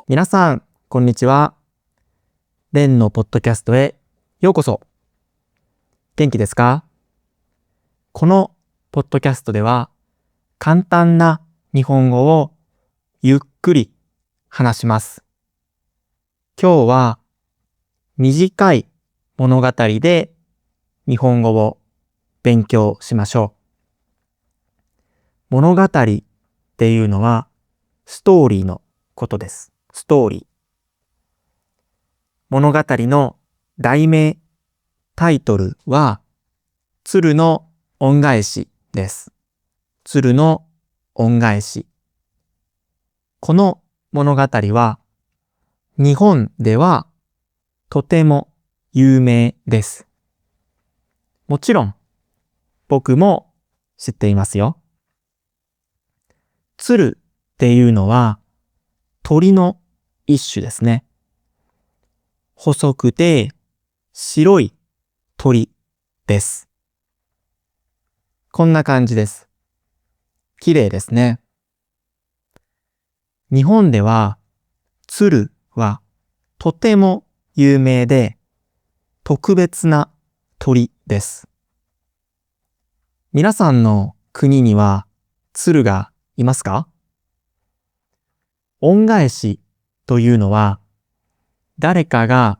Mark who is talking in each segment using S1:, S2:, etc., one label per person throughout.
S1: 皆さん、こんにちは。レンのポッドキャストへようこそ。元気ですか？このポッドキャストでは、簡単な日本語をゆっくり話します。今日は短い物語で日本語を勉強しましょう。物語っていうのはストーリーのことです。ストーリー。物語の題名、タイトルは鶴の恩返しです。鶴の恩返し。この物語は日本ではとても有名です。もちろん僕も知っていますよ。鶴っていうのは鳥の一種ですね。細くて白い鳥です。こんな感じです。綺麗ですね。日本では鶴はとても有名で特別な鳥です。皆さんの国には鶴がいますか？恩返しというのは誰かが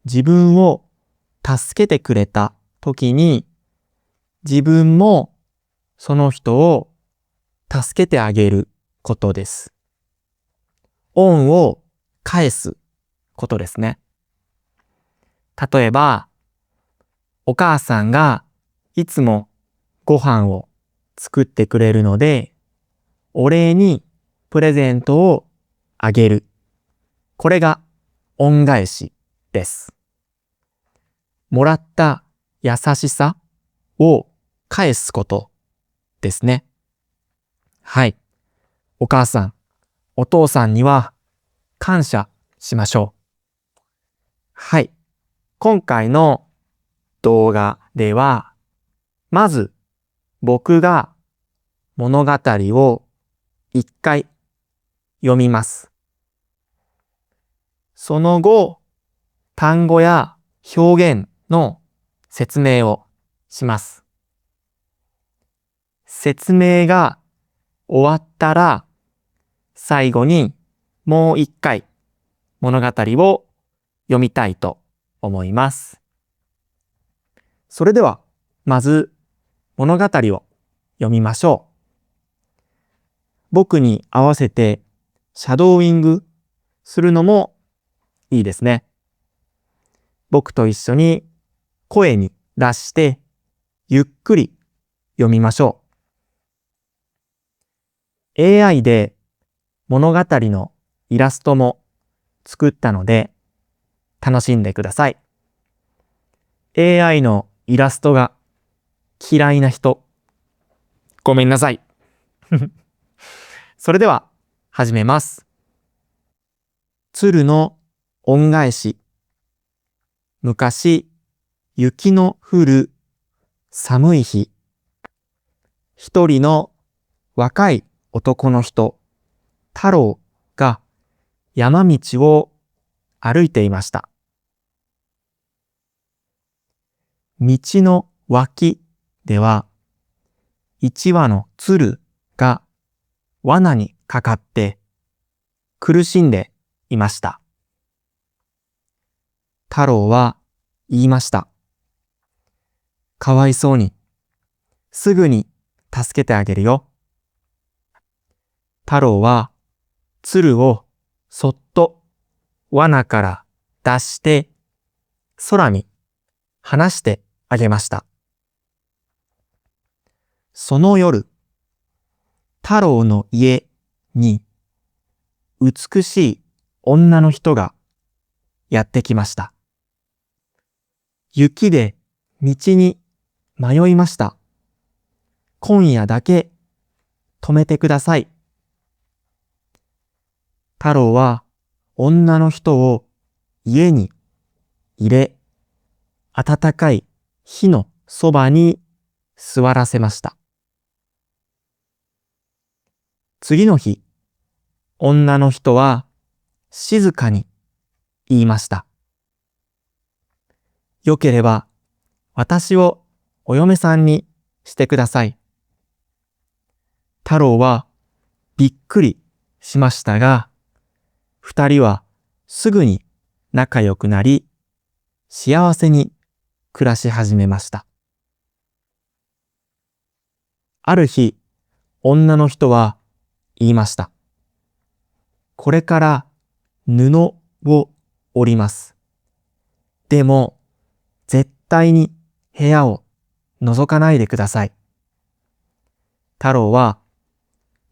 S1: 自分を助けてくれた時に自分もその人を助けてあげることです。恩を返すことですね。例えば、お母さんがいつもご飯を作ってくれるので、お礼にプレゼントをあげる。これが恩返しです。もらった優しさを返すことですね。はい。お母さん、お父さんには感謝しましょう。はい。今回の動画では、まず僕が物語を一回読みます。その後、単語や表現の説明をします。説明が終わったら、最後にもう一回物語を読みたいと思います。それでは、まず物語を読みましょう。僕に合わせてシャドーイングするのもいいですね。僕と一緒に声に出してゆっくり読みましょう。AI で物語のイラストも作ったので楽しんでください。AI のイラストが嫌いな人、ごめんなさい。それでは始めます。鶴の恩返し。昔、雪の降る寒い日、一人の若い男の人、太郎が山道を歩いていました。道の脇では、一羽の鶴が罠にかかって苦しんでいました。太郎は言いました。かわいそうに、すぐに助けてあげるよ。太郎は鶴をそっと罠から出して空に放してあげました。その夜、太郎の家に美しい女の人がやってきました。雪で道に迷いました。今夜だけ止めてください。太郎は女の人を家に入れ、暖かい火のそばに座らせました。次の日、女の人は静かに言いました。よければ私をお嫁さんにしてください。太郎はびっくりしましたが、二人はすぐに仲良くなり、幸せに暮らし始めました。ある日、女の人は言いました。これから布を織ります。でも、絶対に部屋を覗かないでください。太郎は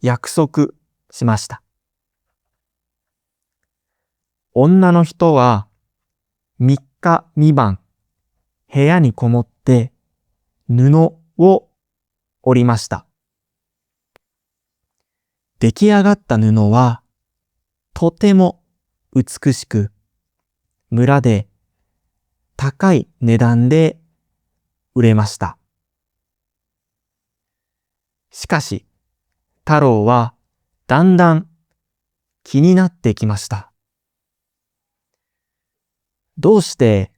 S1: 約束しました。女の人は3日3晩部屋にこもって布を織りました。出来上がった布はとても美しく、村で高い値段で売れました。しかし、太郎はだんだん気になってきました。どうして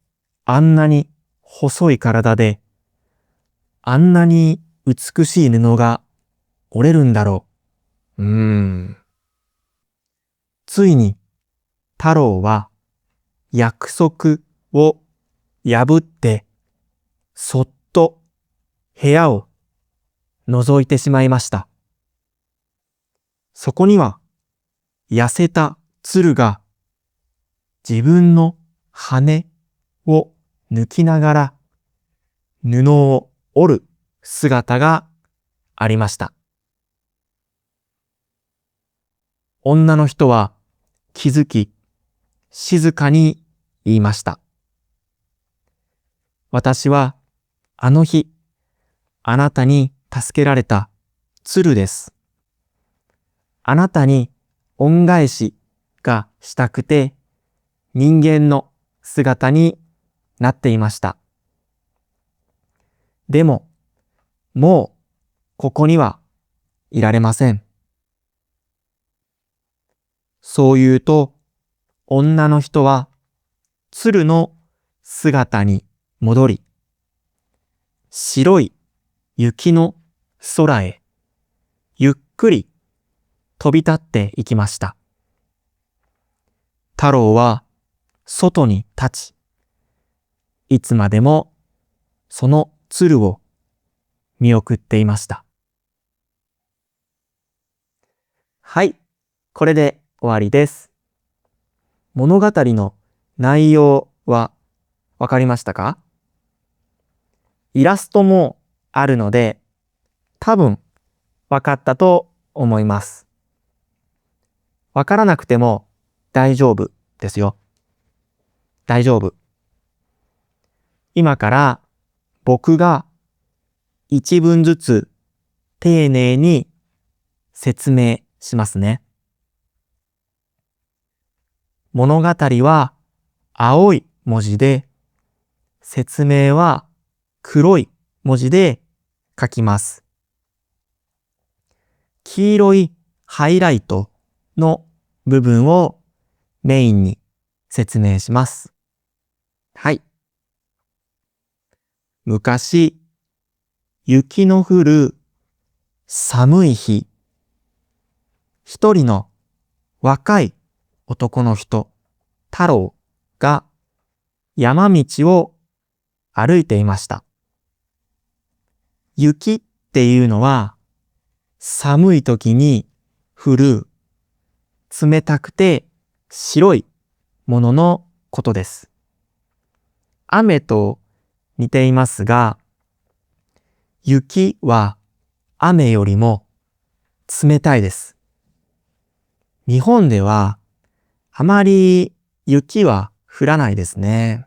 S1: あんなに細い体で、あんなに美しい布が織れるんだろう。ついに太郎は約束を破ってそっと部屋を覗いてしまいました。そこには痩せた鶴が自分の羽を抜きながら布を織る姿がありました。女の人は気づき、静かに言いました。私はあの日、あなたに助けられた鶴です。あなたに恩返しがしたくて人間の姿になっていました。でも、もうここにはいられません。そう言うと、女の人は鶴の姿に戻り、白い雪の空へゆっくり飛び立っていきました。太郎は外に立ち、いつまでもその鶴を見送っていました。はい、これで終わりです。物語の内容はわかりましたか？イラストもあるので、多分わかったと思います。わからなくても大丈夫ですよ。大丈夫。今から僕が一文ずつ丁寧に説明しますね。物語は青い文字で、説明は黒い文字で書きます。黄色いハイライトの部分をメインに説明します。はい。昔、雪の降る寒い日、一人の若い男の人、太郎が山道を歩いていました。雪っていうのは寒い時に降る冷たくて白いもののことです。雨と似ていますが、雪は雨よりも冷たいです。日本ではあまり雪は降らないですね。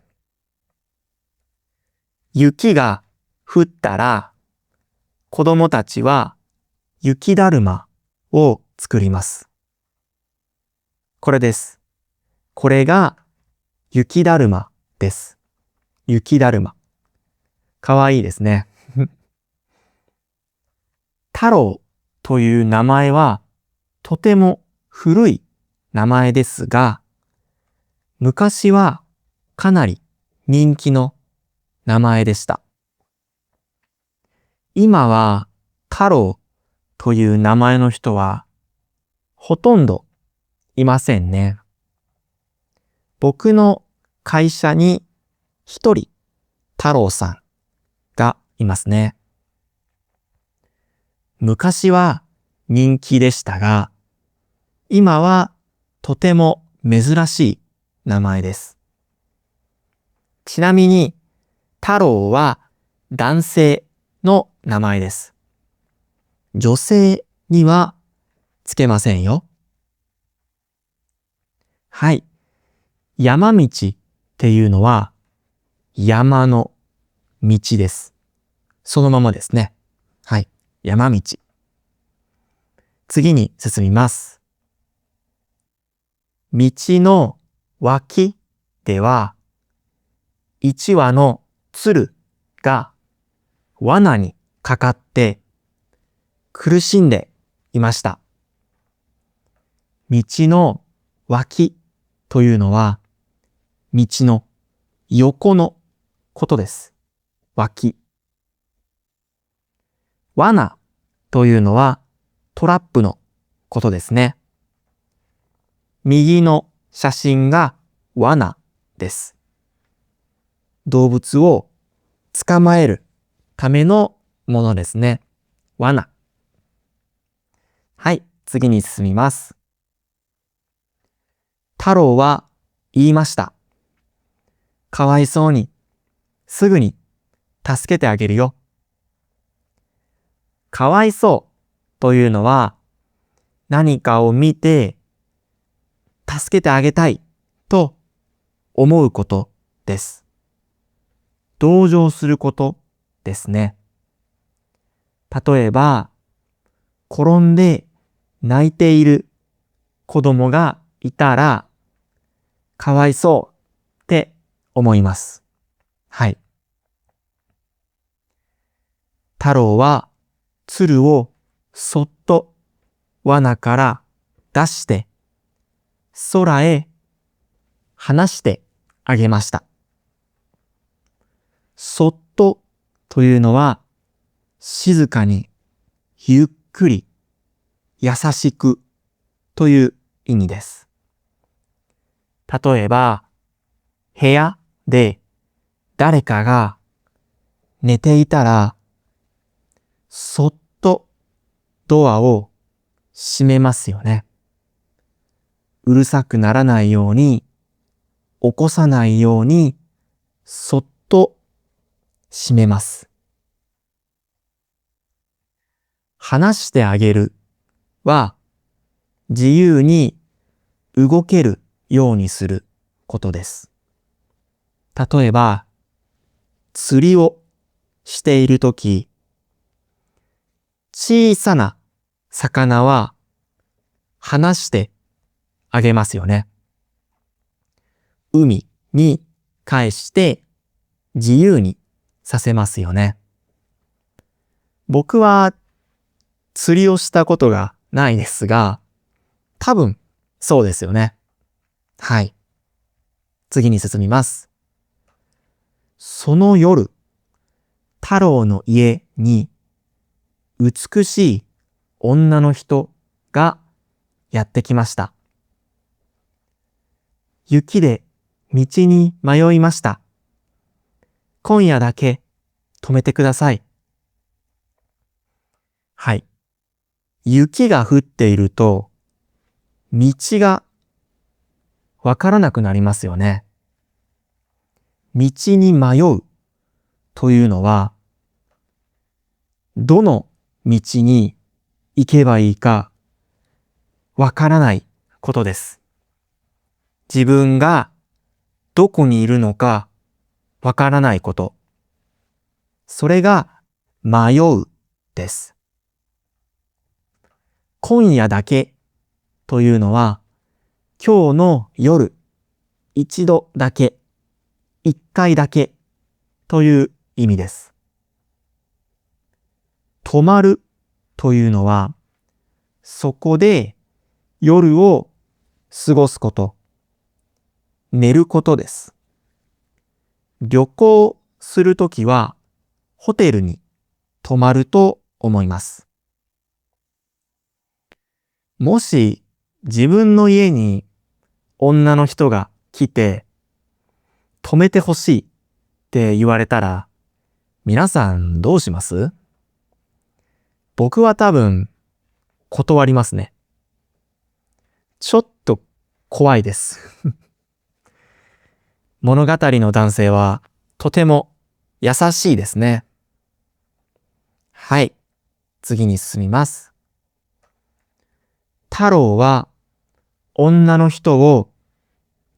S1: 雪が降ったら子供たちは雪だるまを作ります。これです。これが雪だるまです。雪だるま。かわいいですね。太郎という名前はとても古い名前ですが、昔はかなり人気の名前でした。今は太郎という名前の人はほとんどいませんね。僕の会社に一人太郎さんがいますね。昔は人気でしたが、今はとても珍しい名前です。ちなみに、太郎は男性の名前です。女性にはつけませんよ。はい。山道っていうのは山の道です。そのままですね。はい。山道。次に進みます。道の脇では、一羽の鶴が罠にかかって苦しんでいました。道の脇というのは、道の横のことです。脇。罠というのはトラップのことですね。右の写真が罠です。動物を捕まえるためのものですね。罠。はい、次に進みます。太郎は言いました。かわいそうに、すぐに助けてあげるよ。かわいそうというのは何かを見て助けてあげたいと思うことです。同情することですね。例えば、転んで泣いている子供がいたら、かわいそうって思います。はい。太郎は鶴をそっと罠から出して空へ離してあげました。そっとというのは静かにゆっくり優しくという意味です。例えば部屋で誰かが寝ていたらそっとドアを閉めますよね。うるさくならないように、起こさないように、そっと閉めます。話してあげるは、自由に動けるようにすることです。例えば、釣りをしているとき、小さな魚は離してあげますよね。海に返して自由にさせますよね。僕は釣りをしたことがないですが、多分そうですよね。はい。次に進みます。その夜、太郎の家に美しい女の人がやってきました。雪で道に迷いました。今夜だけ止めてください。はい。雪が降っていると、道がわからなくなりますよね。道に迷うというのは、どの道に行けばいいかわからないことです。自分がどこにいるのかわからないこと。それが迷うです。今夜だけというのは、今日の夜、一度だけ、一回だけという意味です。泊まるというのは、そこで夜を過ごすこと。寝ることです。旅行するときはホテルに泊まると思います。もし自分の家に女の人が来て泊めてほしいって言われたら、皆さんどうします？僕は多分断りますね。ちょっと怖いです。物語の男性はとても優しいですね。はい、次に進みます。太郎は女の人を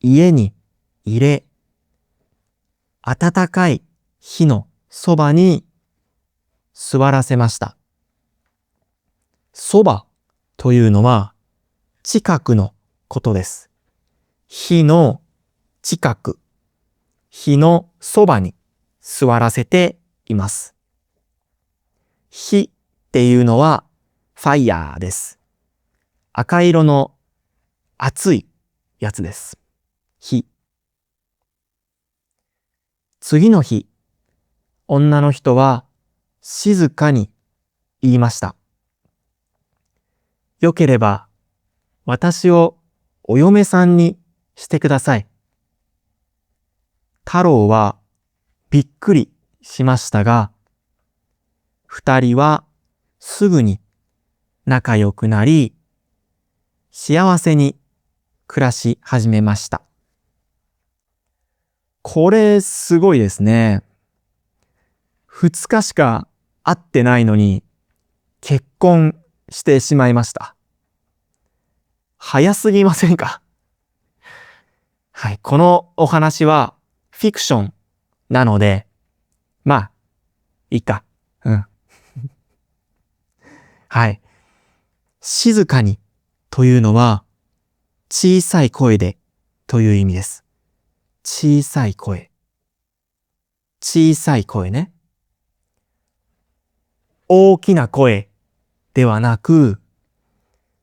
S1: 家に入れ、暖かい火のそばに座らせました。そばというのは近くのことです。火の近く、火のそばに座らせています。火っていうのはファイヤーです。赤色の熱いやつです。火。次の日、女の人は静かに言いました。よければ私をお嫁さんにしてください。太郎はびっくりしましたが、二人はすぐに仲良くなり、幸せに暮らし始めました。これすごいですね。2日しか会ってないのに結婚してしまいました。早すぎませんか？はい、このお話はフィクションなので、まあ、いいか。うん。はい。静かにというのは小さい声でという意味です。小さい声。小さい声ね。大きな声ではなく、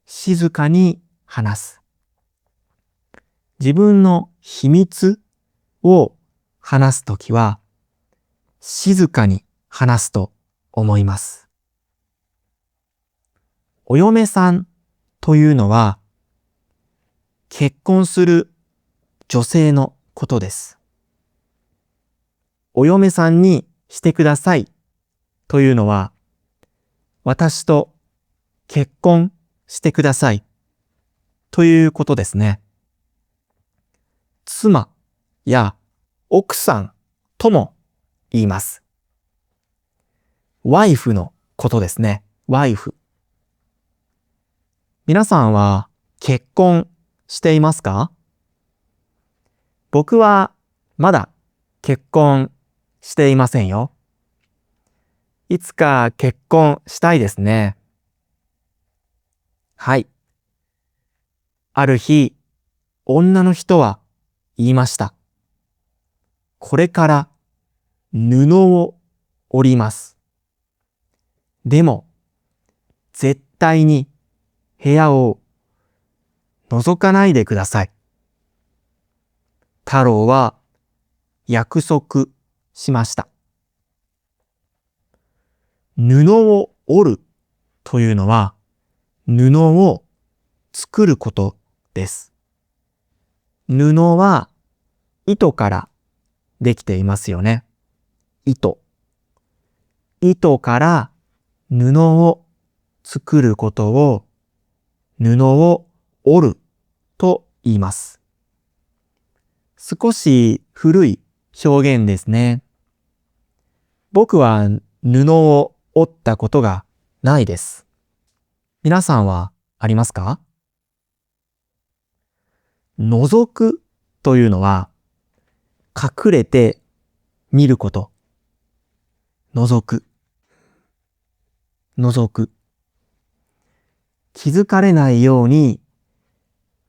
S1: 静かに話す。自分の秘密を話すときは、静かに話すと思います。お嫁さんというのは、結婚する女性のことです。お嫁さんにしてくださいというのは、私と結婚してくださいということですね。妻や奥さんとも言います。ワイフのことですね。ワイフ。皆さんは結婚していますか？僕はまだ結婚していませんよ。いつか結婚したいですね。はい。ある日、女の人は言いました。これから布を織ります。でも、絶対に部屋を覗かないでください。太郎は約束しました。布を織るというのは布を作ることです。布は糸からできていますよね。糸。糸から布を作ることを布を織ると言います。少し古い表現ですね。僕は布を織ったことがないです。皆さんはありますか？覗くというのは隠れて見ること。覗く。覗く。気づかれないように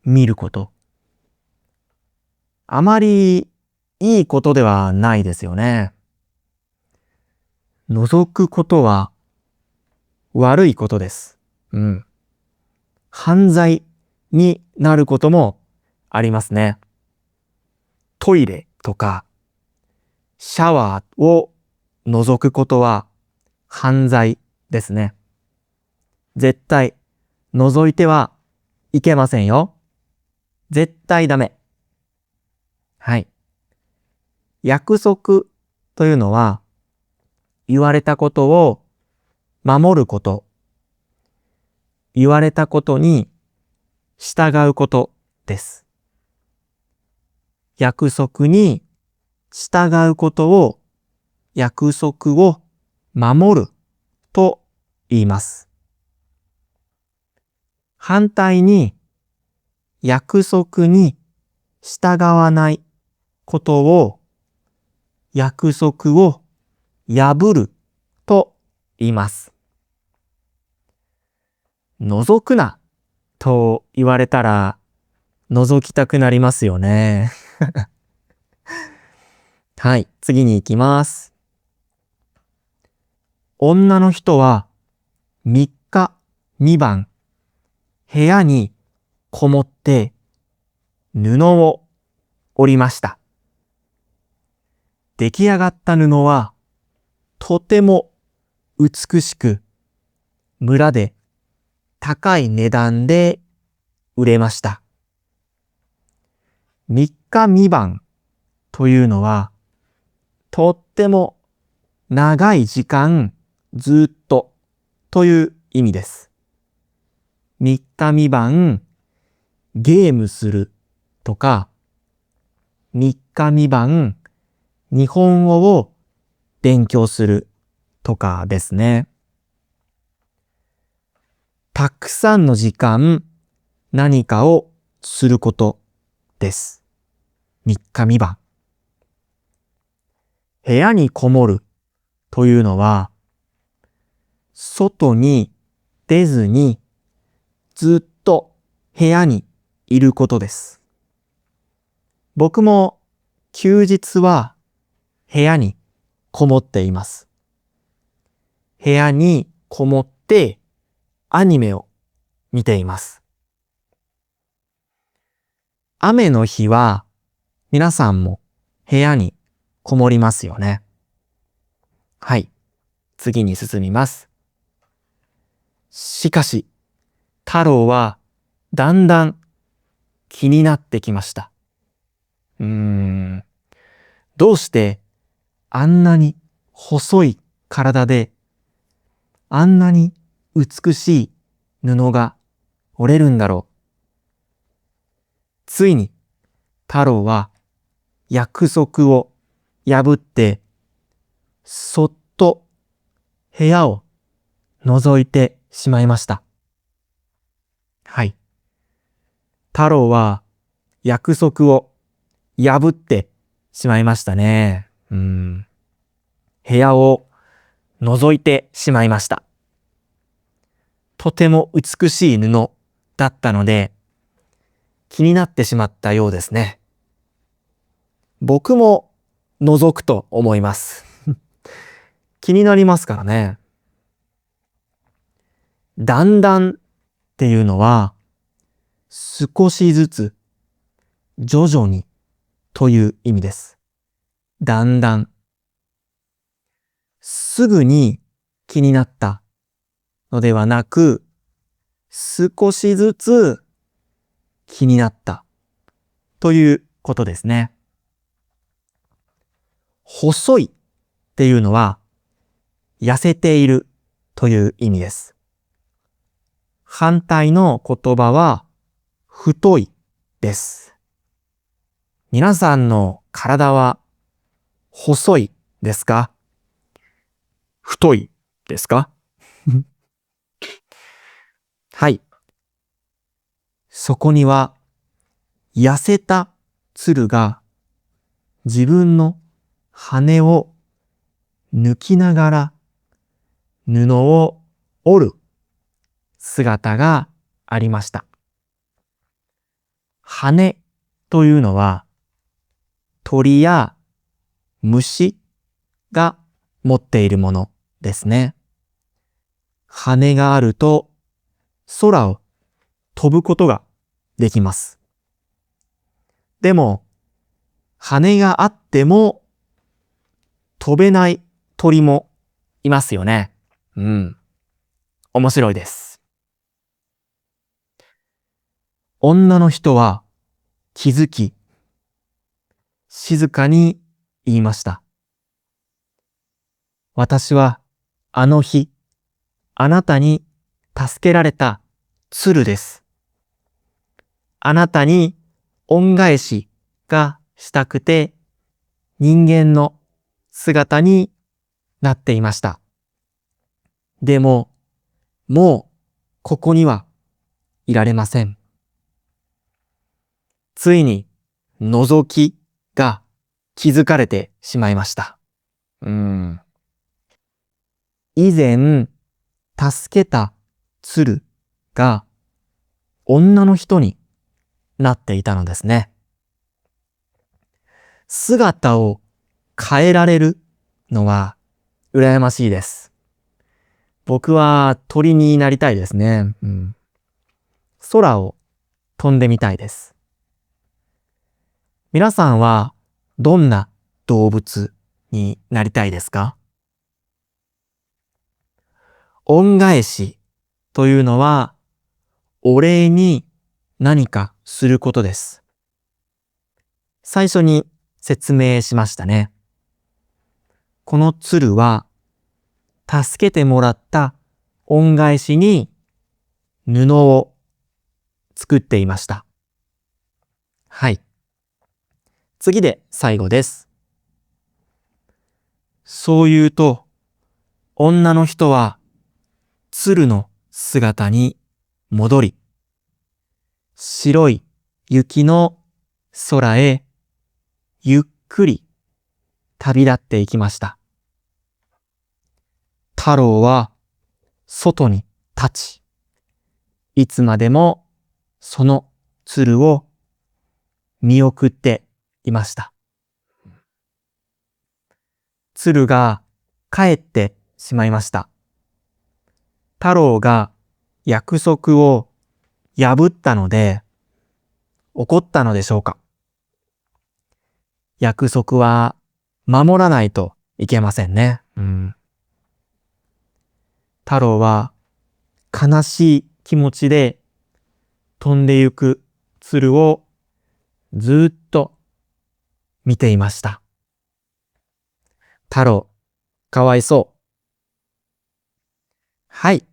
S1: 見ること。あまりいいことではないですよね。覗くことは悪いことです。うん。犯罪になることもありますね。トイレとかシャワーを覗くことは犯罪ですね。絶対覗いてはいけませんよ。絶対ダメ。はい。約束というのは言われたことを守ること、言われたことに従うことです。約束に従うことを約束を守ると言います。反対に約束に従わないことを約束を破ると言います。覗くなと言われたら覗きたくなりますよね。はい、次に行きます。女の人は3日2晩部屋にこもって布を織りました。出来上がった布はとても美しく、村で高い値段で売れました。3日3晩というのはとっても長い時間ずっとという意味です。3日3晩ゲームするとか、3日3晩日本語を勉強するとかですね。たくさんの時間何かをすることです。3日3晩。部屋にこもるというのは、外に出ずにずっと部屋にいることです。僕も休日は部屋にこもっています。部屋にこもってアニメを見ています。雨の日は皆さんも部屋にこもりますよね。はい。次に進みます。しかし、太郎はだんだん気になってきました。どうしてあんなに細い体であんなに美しい布が織れるんだろう。ついに太郎は約束を破ってそっと部屋を覗いてしまいました。はい。太郎は約束を破ってしまいましたね。部屋を覗いてしまいました。とても美しい布だったので気になってしまったようですね。僕も覗くと思います。気になりますからね。だんだんっていうのは少しずつ徐々にという意味です。だんだん。すぐに気になったのではなく、少しずつ気になったということですね。細いっていうのは痩せているという意味です。反対の言葉は太いです。皆さんの体は細いですか？太いですか？はい。そこには痩せた鶴が自分の羽を抜きながら布を織る姿がありました。羽というのは鳥や虫が持っているものですね。羽があると空を飛ぶことができます。でも羽があっても飛べない鳥もいますよね。面白いです。女の人は気づき、静かに言いました。私はあの日、あなたに助けられた鶴です。あなたに恩返しがしたくて人間の姿になっていました。でも、もうここにはいられません。ついに覗きが気づかれてしまいました。以前助けた鶴が女の人になっていたのですね。姿を変えられるのは羨ましいです。僕は鳥になりたいですね。空を飛んでみたいです。皆さんはどんな動物になりたいですか？恩返しというのはお礼に何かすることです。最初に説明しましたね。この鶴は助けてもらった恩返しに布を作っていました。はい。次で最後です。そう言うと、女の人は鶴の姿に戻り、白い雪の空へゆっくり旅立っていきました。太郎は外に立ち、いつまでもその鶴を見送っていました。鶴が帰ってしまいました。太郎が約束を破ったので怒ったのでしょうか。約束は守らないといけませんね。太郎は悲しい気持ちで飛んでゆく鶴をずっと見ていました。太郎、かわいそう。はい。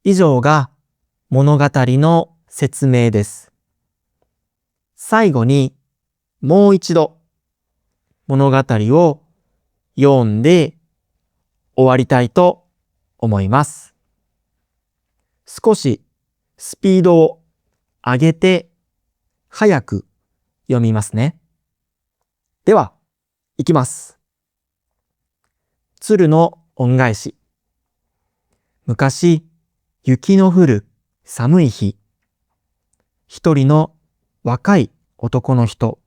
S1: 以上が物語の説明です。最後にもう一度物語を読んで終わりたいと思います。少しスピードを上げて早く読みますね。では、いきます。鶴の恩返し。昔、雪の降る寒い日、一人の若い男の人、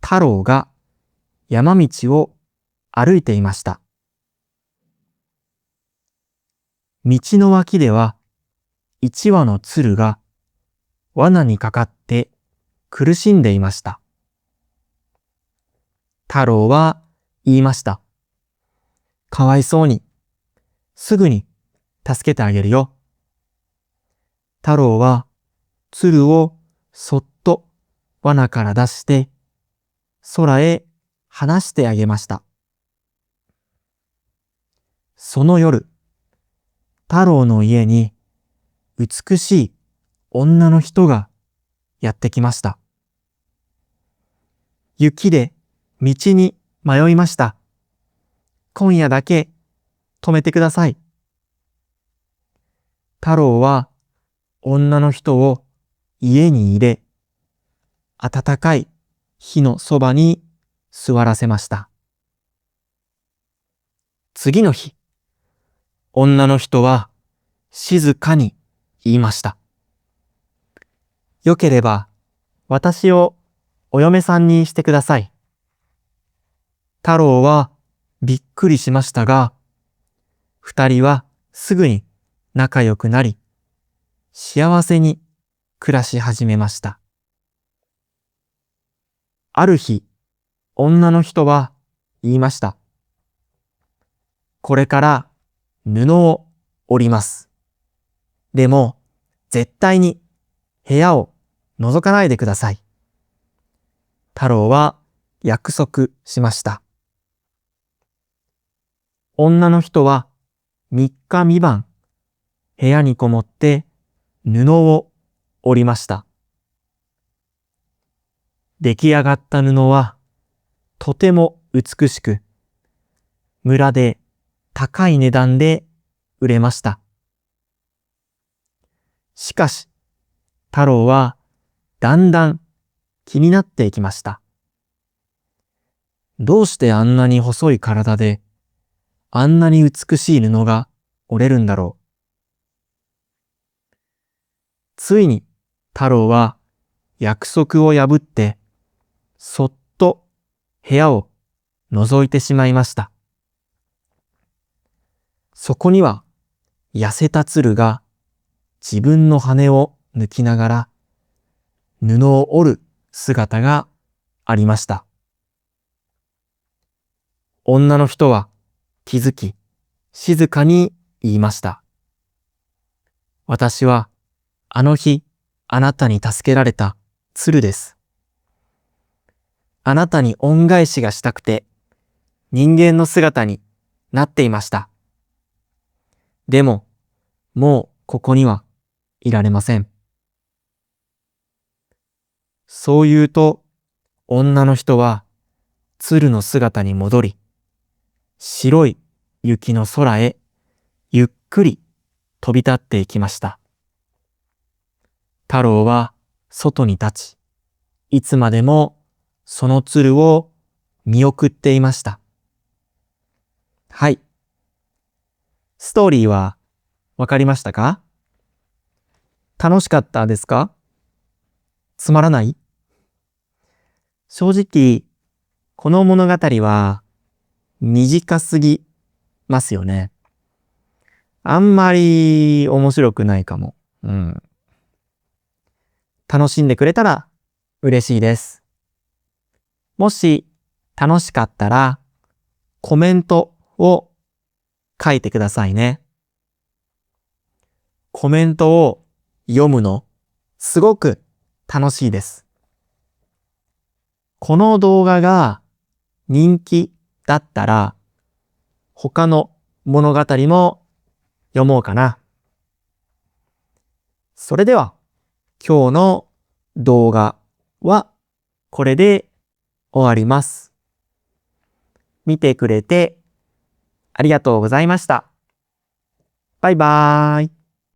S1: 太郎が山道を歩いていました。道の脇では一羽の鶴が罠にかかって苦しんでいました。太郎は言いました。かわいそうに、すぐに助けてあげるよ。太郎は鶴をそっと罠から出して空へ放してあげました。その夜、太郎の家に美しい女の人がやってきました。雪で道に迷いました。今夜だけ止めてください。太郎は女の人を家に入れ、暖かい火のそばに座らせました。次の日、女の人は静かに言いました。よければ私をお嫁さんにしてください。太郎はびっくりしましたが、二人はすぐに仲良くなり、幸せに暮らし始めました。ある日、女の人は言いました。これから布を織ります。でも、絶対に部屋を覗かないでください。太郎は約束しました。女の人は3日3晩部屋にこもって布を織りました。出来上がった布はとても美しく、村で高い値段で売れました。しかし、太郎はだんだん気になっていきました。どうしてあんなに細い体で、あんなに美しい布が織れるんだろう。ついに太郎は約束を破って、そっと部屋を覗いてしまいました。そこには痩せた鶴が自分の羽を抜きながら布を織る姿がありました。女の人は気づき、静かに言いました。私はあの日あなたに助けられた鶴です。あなたに恩返しがしたくて人間の姿になっていました。でも、もうここにはいられません。そう言うと、女の人は鶴の姿に戻り、白い雪の空へゆっくり飛び立っていきました。太郎は外に立ち、いつまでもその鶴を見送っていました。はい。ストーリーはわかりましたか？楽しかったですか？つまらない？正直、この物語は短すぎますよね。あんまり面白くないかも。楽しんでくれたら嬉しいです。もし楽しかったらコメントを書いてくださいね。コメントを読むのすごく楽しいです。この動画が人気だったら他の物語も読もうかな。それでは今日の動画はこれで終わります。見てくれてありがとうございました。バイバーイ。